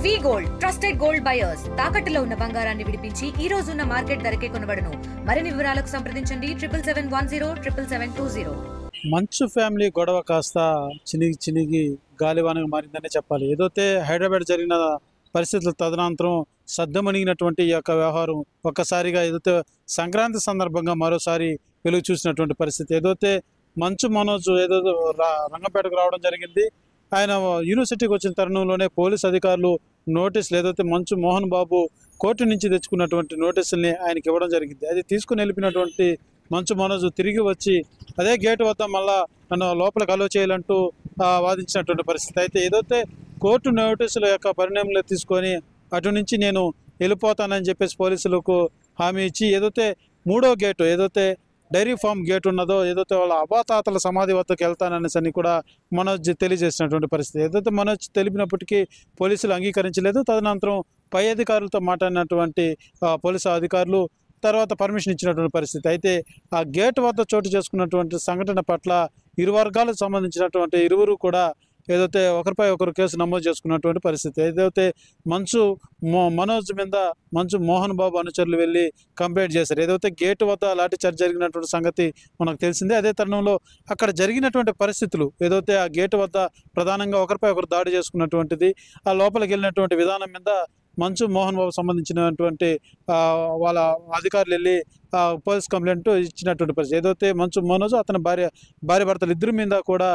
వి gold trusted gold buyers తాకట్టులో ఉన్న బంగారాన్ని విడిపించి ఈ రోజు ఉన్న మార్కెట్ ధరకే కొనబడును. మరిన్ని వివరాలకు సంప్రదించండి 77107720. మంచు ఫ్యామిలీ గొడవ కాస్త చినిగి గాలివానగా మారిందనే చెప్పాలి. ఏదైతే హైదరాబాద్ జరిగిన పరిస్థితుల తదనంతరం సద్దమణిగినటువంటి ఈ యొక్క వ్యవహారం ఒక్కసారిగా ఏదైతే సంక్రాంతి సందర్భంగా మరోసారి వెలుగు చూసినటువంటి పరిస్థితి. ఏదైతే మంచు మనోజ్ ఏదైతే రంగంపేటకు రావడం జరిగింది. ఆయన యూనివర్సిటీకి వచ్చిన తరుణంలోనే పోలీస్ అధికారులు నోటీసులు ఏదైతే మంచు మోహన్ బాబు కోర్టు నుంచి తెచ్చుకున్నటువంటి నోటీసుల్ని ఆయనకి ఇవ్వడం జరిగింది. అది తీసుకుని వెళ్ళిపోయినటువంటి మంచు మనోజ్ తిరిగి వచ్చి అదే గేటు వద్ద మళ్ళా నన్ను లోపలికి అలో చేయాలంటూ వాదించినటువంటి పరిస్థితి. అయితే ఏదైతే కోర్టు నోటీసుల యొక్క పరిణామంలో తీసుకొని అటు నుంచి నేను వెళ్ళిపోతానని చెప్పేసి పోలీసులకు హామీ ఇచ్చి ఏదైతే మూడో గేటు ఏదైతే డైరీ ఫామ్ గేట్ ఉన్నదో ఏదైతే వాళ్ళ అవాతాతల సమాధి వద్దకు వెళ్తాననేసి అని కూడా మనోజ్ తెలియజేసినటువంటి పరిస్థితి. ఏదైతే మనోజ్ తెలిపినప్పటికీ పోలీసులు అంగీకరించలేదు. తదనంతరం పై అధికారులతో మాట్లాడినటువంటి పోలీసు అధికారులు తర్వాత పర్మిషన్ ఇచ్చినటువంటి పరిస్థితి. అయితే ఆ గేట్ వద్ద చోటు చేసుకున్నటువంటి సంఘటన పట్ల ఇరు వర్గాలకు సంబంధించినటువంటి ఇరువురు కూడా ఏదైతే ఒకరిపై ఒకరు కేసు నమోదు చేసుకున్నటువంటి పరిస్థితి. ఏదైతే మనోజ్ మీద మంచు మోహన్ బాబు అనుచరులు వెళ్ళి కంప్లైంట్ చేశారు. ఏదైతే గేటు వద్ద లాఠీ చార్జ్ జరిగినటువంటి సంగతి మనకు తెలిసిందే. అదే తరుణంలో అక్కడ జరిగినటువంటి పరిస్థితులు ఏదైతే ఆ గేటు వద్ద ప్రధానంగా ఒకరిపై ఒకరు దాడి చేసుకున్నటువంటిది, ఆ లోపలికి వెళ్ళినటువంటి విధానం మీద మంచు మోహన్ బాబు సంబంధించినటువంటి వాళ్ళ అధికారులు వెళ్ళి పోలీస్ కంప్లైంట్ ఇచ్చినటువంటి పరిస్థితి. ఏదైతే మంచు మనోజ్ అతని భార్య భర్తలు ఇద్దరి మీద కూడా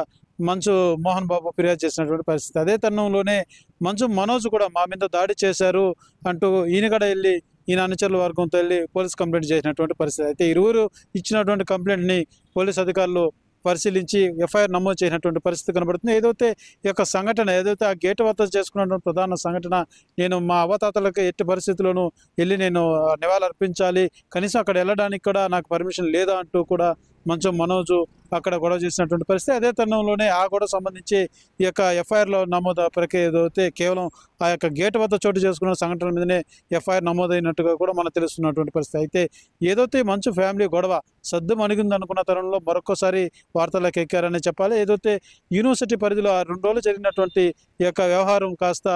మంచు మోహన్ బాబు ఫిర్యాదు చేసినటువంటి పరిస్థితి. అదే తరుణంలోనే మంచు మనోజ్ కూడా మా మీద దాడి చేశారు అంటూ ఈయన కూడా వెళ్ళి ఈయన అనుచరుల వర్గంతో వెళ్ళి పోలీస్ కంప్లైంట్ చేసినటువంటి పరిస్థితి. అయితే ఇరువురు ఇచ్చినటువంటి కంప్లైంట్ని పోలీస్ అధికారులు పరిశీలించి ఎఫ్ఐఆర్ నమోదు చేసినటువంటి పరిస్థితి కనబడుతుంది. ఏదైతే ఈ యొక్క సంఘటన ఏదైతే ఆ గేటు వద్ద చేసుకున్నటువంటి ప్రధాన సంఘటన నేను మా అవతాతలకు ఎట్టి పరిస్థితుల్లోనూ వెళ్ళి నేను నివాళులు అర్పించాలి, కనీసం అక్కడ వెళ్ళడానికి కూడా నాకు పర్మిషన్ లేదా అంటూ కూడా మంచు మనోజ్ అక్కడ గొడవ చేసినటువంటి పరిస్థితి. అదే తరుణంలోనే ఆ గొడవ సంబంధించి ఈ యొక్క ఎఫ్ఐఆర్లో నమోదు ప్రక్రియ ఏదైతే కేవలం ఆ యొక్క గేటు వద్ద చోటు చేసుకున్న సంఘటన మీదనే ఎఫ్ఐఆర్ నమోదైనట్టుగా కూడా మనకు తెలుస్తున్నటువంటి పరిస్థితి. అయితే ఏదైతే మంచు ఫ్యామిలీ గొడవ సద్దు మణిగింది అనుకున్న తరుణంలో మరొకసారి వార్తలకు ఎక్కారని చెప్పాలి. ఏదైతే యూనివర్సిటీ పరిధిలో 2 రోజులు జరిగినటువంటి ఈ యొక్క వ్యవహారం కాస్త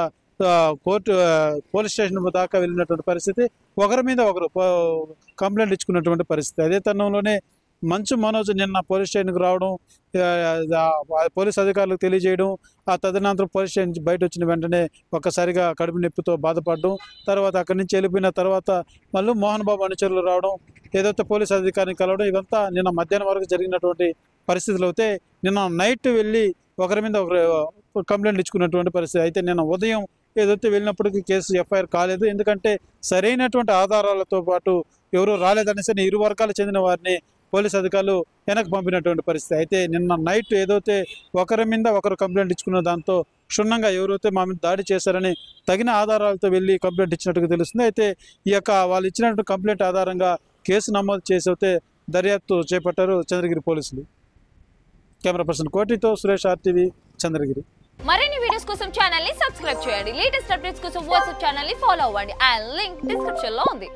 పోలీస్ స్టేషన్ దాకా వెళ్ళినటువంటి పరిస్థితి, ఒకరి మీద ఒకరు కంప్లైంట్ ఇచ్చుకున్నటువంటి పరిస్థితి. అదే తరుణంలోనే మంచు మనోజ్ నిన్న పోలీస్ స్టేషన్కి రావడం, పోలీస్ అధికారులకు తెలియజేయడం, ఆ తదనంతరం పోలీస్ స్టేషన్ నుంచి బయట వచ్చిన వెంటనే ఒక్కసారిగా కడుపు నొప్పితో బాధపడడం, తర్వాత అక్కడి నుంచి వెళ్ళిపోయిన తర్వాత మళ్ళీ మోహన్ బాబు అనుచరులు రావడం, ఏదైతే పోలీస్ అధికారిని కలవడం, ఇదంతా నిన్న మధ్యాహ్నం వరకు జరిగినటువంటి పరిస్థితులు అయితే నిన్న నైట్ వెళ్ళి ఒకరి మీద ఒకరు కంప్లైంట్ ఇచ్చుకున్నటువంటి పరిస్థితి. అయితే నిన్న ఉదయం ఏదైతే వెళ్ళినప్పటికీ కేసు ఎఫ్ఐఆర్ కాలేదు. ఎందుకంటే సరైనటువంటి ఆధారాలతో పాటు ఎవరు రాలేదనేసి ఇరు వర్గాలకు చెందిన వారిని పోలీస్ అధికారులు వెనక్కి పంపినటువంటి పరిస్థితి. అయితే నిన్న నైట్ ఏదైతే ఒకరి మీద ఒకరు కంప్లైంట్ ఇచ్చుకున్న దాంతో క్షుణ్ణంగా ఎవరైతే మా మీద దాడి చేశారని తగిన ఆధారాలతో వెళ్ళి కంప్లైంట్ ఇచ్చినట్టుగా తెలుస్తుంది. అయితే ఈ యొక్క వాళ్ళు ఇచ్చినటువంటి కంప్లైంట్ ఆధారంగా కేసు నమోదు చేసి అయితే దర్యాప్తు చేపట్టారు చంద్రగిరి పోలీసులు. కెమెరా పర్సన్ కోటితో సురేష్, RTV, చంద్రగిరి. మరిన్ని వీడియోస్ కోసం ఛానల్ ని సబ్స్క్రైబ్ చేయండి. లేటెస్ట్ అప్డేట్స్ కోసం వాట్సాప్ ఛానల్ ని ఫాలో అవ్వండి. ఆ లింక్ డిస్క్రిప్షన్ లో ఉంది.